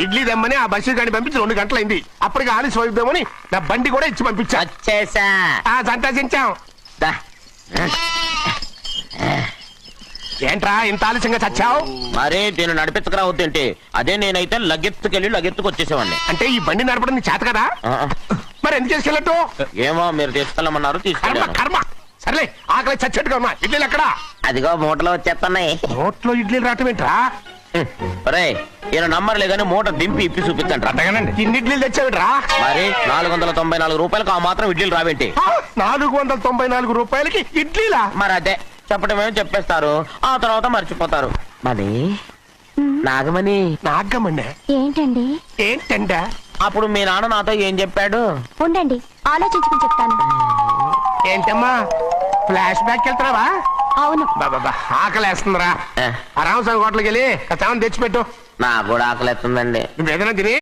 ఇడ్లీ దమ్మని ఆ బస్సు గాని పంపించి 2 గంటలైంది. అప్పటికి ఆలస్యం అవుతామని నా బండి కూడా ఇచ్చి పంపించా. వచ్చేసా. సంతోషించాం. దా. ఏంట్రా ఇంత ఆలస్యంగా చచ్చావు? మరే దీన్ని నడిపించకరావద్దేంటి? అదే నేనైతే లగెత్తుకెళ్ళి లగెత్తుకు వచ్చేసేవాడిని. అంటే ఈ బండి నడపడం నీ చేత కదా? మరి ఎందుకు చేసుకెళ్ళట్టు? ఏమో మీరు తీసుకెళ్ళమన్నారు, కర్మ తీసుకెళ్ళాను. కర్మ. సర్లే ఆకలి చచ్చేట్టుగా ఉన్నా. ఇడ్లీలు ఎక్కడా? అదిగో మూటలో వచ్చేస్తున్నాయి. నోట్లో ఇడ్లీలు రావటం ఏంట్రా? రే ఈయన నంబర్ లేదని మూట దింపి ఇప్పి చూపించండి. అట్టగానండి. ఇన్ని ఇడ్లీలు తెచ్చావిడ్రా? మరి 494 రూపాయలకు ఆ మాత్రం ఇడ్లీలు రావేంటి? 494 రూపాయలకి ఇడ్లీలా? మరి అదే చెప్పడమేమో చెప్పేస్తారు, ఆ తర్వాత మర్చిపోతారు. మరి నాగమణి. నాగమ్మండి. ఏంటండి? ఏంటంటే అప్పుడు మీ నాన్న నాతో ఏం చెప్పాడు? ఉండండి, ఆలోచించుకుని చెప్తాను. ఏంటమ్మా ఫ్లాష్ బ్యాక్ వెళ్తున్నావా? అవును. బాబా ఆకలేస్తుందిరా. ఆ రామస్వామి హోటల్కి వెళ్ళి తెచ్చిపెట్టు. నాకు కూడా ఆకలిస్తుందండి. నువ్వు ఏదైనా తిని